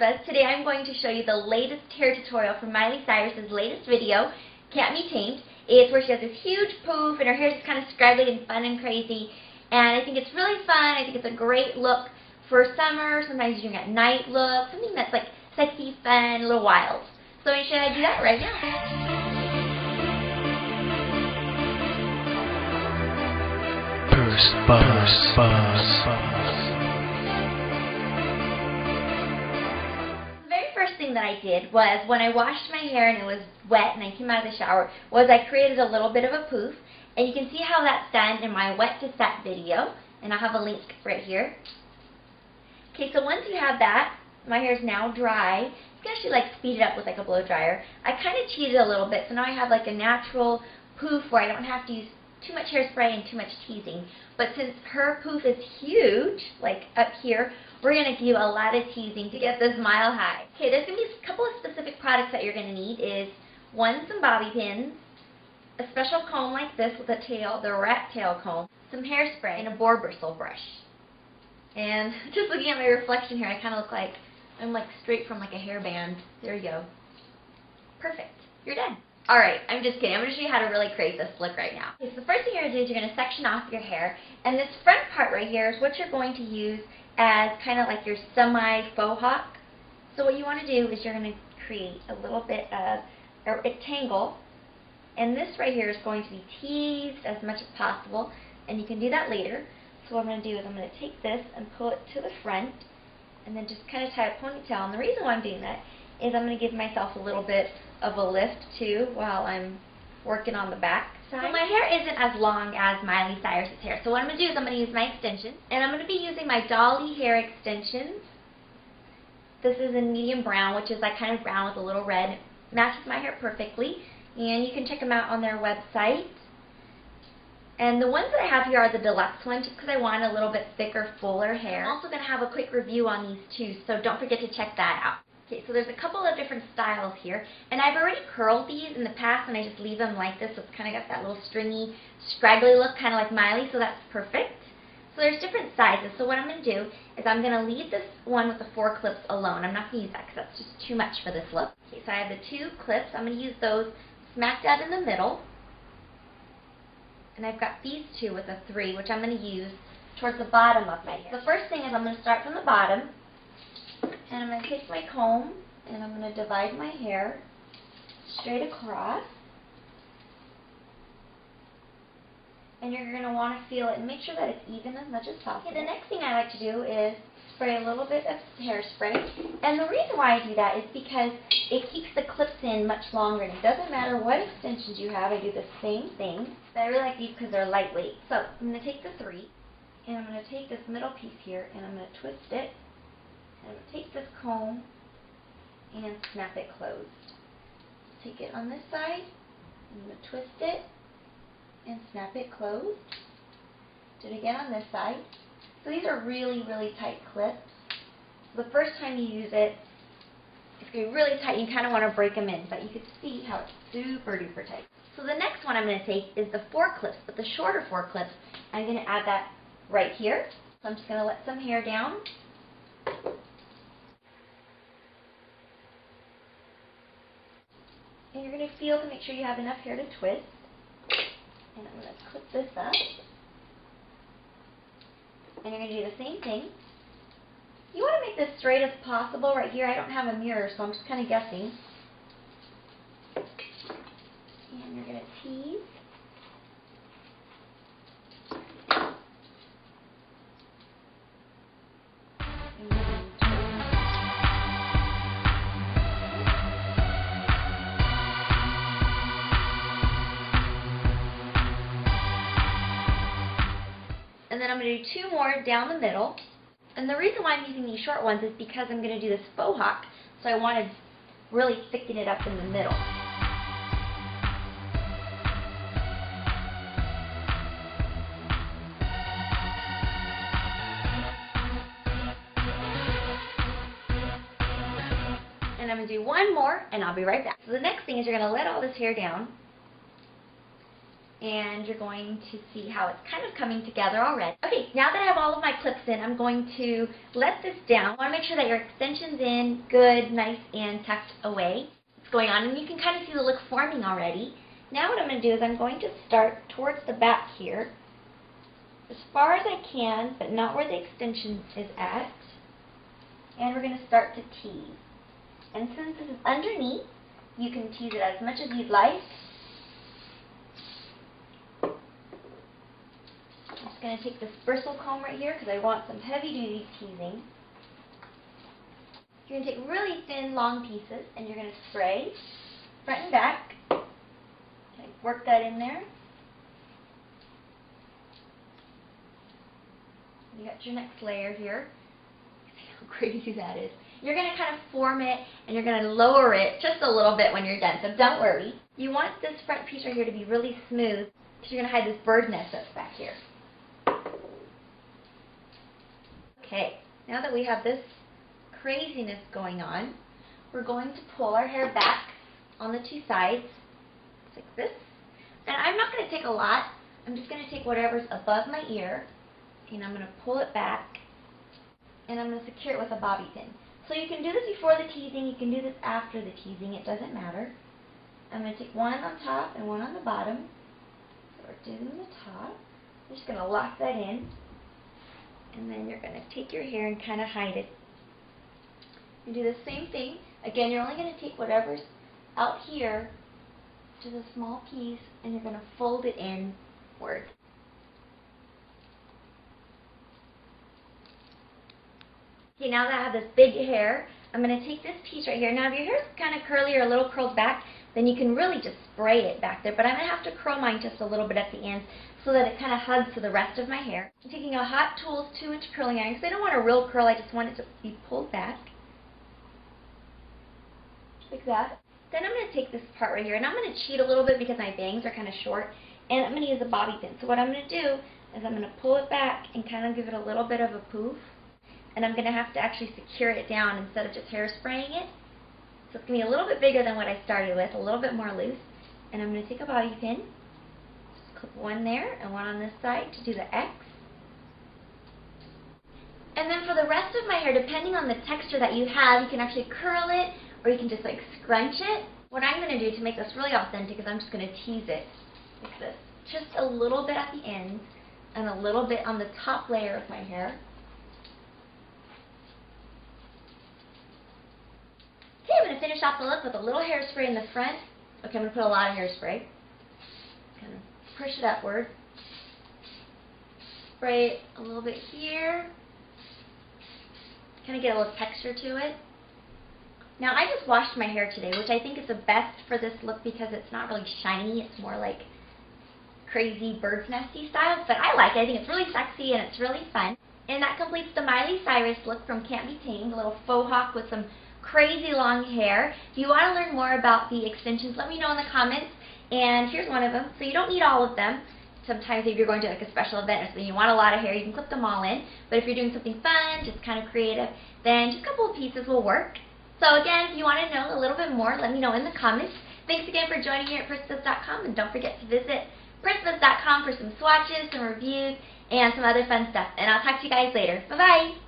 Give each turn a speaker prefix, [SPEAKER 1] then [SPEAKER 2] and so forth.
[SPEAKER 1] Buzz. Today I'm going to show you the latest hair tutorial from Miley Cyrus's latest video, Can't Be Tamed. It's where she has this huge poof and her hair is just kind of scraggly and fun and crazy. And I think it's really fun. I think it's a great look for summer. Sometimes you're doing a night look, something that's like sexy, fun, a little wild. So I'm going to show you how to do that right now. That I did was when I washed my hair and it was wet and I came out of the shower was I created a little bit of a poof, and you can see how that's done in my wet to set video, and I'll have a link right here. Okay, so once you have that, my hair is now dry. You can actually like speed it up with like a blow dryer. I kind of cheated a little bit, so now I have like a natural poof where I don't have to use too much hairspray and too much teasing. But since her poof is huge, like up here, we're going to do a lot of teasing to get this mile high. Okay, there's going to be a couple of specific products that you're going to need is, one, some bobby pins, a special comb like this with a tail, the rat tail comb, some hairspray, and a boar bristle brush. And just looking at my reflection here, I kind of look like I'm like straight from like a hairband. There you go. Perfect. You're done. Alright, I'm just kidding. I'm going to show you how to really create this look right now. Okay, so the first thing you're going to do is you're going to section off your hair. And this front part right here is what you're going to use as kind of like your semi-faux hawk. So what you want to do is you're going to create a little bit of a rectangle. And this right here is going to be teased as much as possible. And you can do that later. So what I'm going to do is I'm going to take this and pull it to the front. And then just kind of tie a ponytail. And the reason why I'm doing that is I'm going to give myself a little bit of a lift too while I'm working on the back side. So my hair isn't as long as Miley Cyrus's hair. So what I'm going to do is I'm going to use my extensions. And I'm going to be using my Dolly hair extensions. This is in medium brown, which is like kind of brown with a little red. It matches my hair perfectly. And you can check them out on their website. And the ones that I have here are the deluxe ones just because I want a little bit thicker, fuller hair. I'm also going to have a quick review on these too, so don't forget to check that out. Okay, so there's a couple of different styles here, and I've already curled these in the past, and I just leave them like this, so it's kind of got that little stringy, scraggly look, kind of like Miley, so that's perfect. So there's different sizes, so what I'm going to do is I'm going to leave this one with the 4 clips alone. I'm not going to use that because that's just too much for this look. Okay, so I have the 2 clips. I'm going to use those smack dab in the middle, and I've got these 2 with a 3, which I'm going to use towards the bottom of my hair. The first thing is I'm going to start from the bottom. And I'm going to take my comb and I'm going to divide my hair straight across. And you're going to want to feel it and make sure that it's even as much as possible. Okay, the next thing I like to do is spray a little bit of hairspray. And the reason why I do that is because it keeps the clips in much longer. And it doesn't matter what extensions you have, I do the same thing. But I really like these because they're lightweight. So I'm going to take the 3 and I'm going to take this middle piece here and I'm going to twist it. I'm going to take this comb and snap it closed. Take it on this side, I'm going to twist it and snap it closed. Do it again on this side. So these are really, really tight clips. So the first time you use it, it's going to be really tight. You kind of want to break them in, but you can see how it's super duper tight. So the next one I'm going to take is the 4 clips, but the shorter 4 clips. I'm going to add that right here. So I'm just going to let some hair down. And you're going to feel to make sure you have enough hair to twist. And I'm going to clip this up. And you're going to do the same thing. You want to make this straight as possible. Right here I don't have a mirror, so I'm just kind of guessing. And you're going to tease. And then I'm going to do 2 more down the middle. And the reason why I'm using these short ones is because I'm going to do this faux hawk. So I want to really thicken it up in the middle. And I'm going to do 1 more and I'll be right back. So the next thing is you're going to let all this hair down. and you're going to see how it's kind of coming together already. Okay, now that I have all of my clips in, I'm going to let this down. I want to make sure that your extension's in good, nice, and tucked away. It's going on, and you can kind of see the look forming already. Now what I'm going to do is I'm going to start towards the back here, as far as I can, but not where the extension is at. And we're going to start to tease. And since this is underneath, you can tease it as much as you'd like. I'm just going to take this bristle comb right here because I want some heavy-duty teasing. You're going to take really thin, long pieces, and you're going to spray front and back. Okay, work that in there. You got your next layer here. See how crazy that is. You're going to kind of form it, and you're going to lower it just a little bit when you're done, so don't worry. You want this front piece right here to be really smooth, because you're going to hide this bird's nest that's back here. Okay, now that we have this craziness going on, we're going to pull our hair back on the two sides, like this. And I'm not going to take a lot. I'm just going to take whatever's above my ear, and I'm going to pull it back, and I'm going to secure it with a bobby pin. So you can do this before the teasing, you can do this after the teasing, it doesn't matter. I'm going to take one on top and one on the bottom. So we're doing the top. I'm just going to lock that in. And then you're going to take your hair and kind of hide it. You do the same thing. Again, you're only going to take whatever's out here, which is a small piece, and you're going to fold it inward. Okay, now that I have this big hair, I'm going to take this piece right here. Now, if your hair is kind of curly or a little curled back, then you can really just spray it back there. But I'm going to have to curl mine just a little bit at the end so that it kind of hugs to the rest of my hair. I'm taking a Hot Tools 2-inch curling iron because I don't want a real curl. I just want it to be pulled back. Like that. Then I'm going to take this part right here, and I'm going to cheat a little bit because my bangs are kind of short, and I'm going to use a bobby pin. So what I'm going to do is I'm going to pull it back and kind of give it a little bit of a poof. And I'm going to have to actually secure it down instead of just hairspraying it. So it's going to be a little bit bigger than what I started with, a little bit more loose. And I'm going to take a bobby pin, just clip one there and one on this side to do the X. And then for the rest of my hair, depending on the texture that you have, you can actually curl it or you can just like scrunch it. What I'm going to do to make this really authentic is I'm just going to tease it like this. Just a little bit at the ends and a little bit on the top layer of my hair. Okay, I'm going to finish off the look with a little hairspray in the front. Okay, I'm going to put a lot of hairspray. Kind of push it upward. Spray it a little bit here. Kind of get a little texture to it. Now, I just washed my hair today, which I think is the best for this look because it's not really shiny. It's more like crazy bird's nesty style, but I like it. I think it's really sexy and it's really fun. And that completes the Miley Cyrus look from Can't Be Tamed, a little faux hawk with some crazy long hair. If you want to learn more about the extensions, let me know in the comments. And here's one of them. So you don't need all of them. Sometimes if you're going to like a special event or something, you want a lot of hair, you can clip them all in. But if you're doing something fun, just kind of creative, then just a couple of pieces will work. So again, if you want to know a little bit more, let me know in the comments. Thanks again for joining me at princess.com, and don't forget to visit princess.com for some swatches, some reviews, and some other fun stuff. And I'll talk to you guys later. Bye-bye!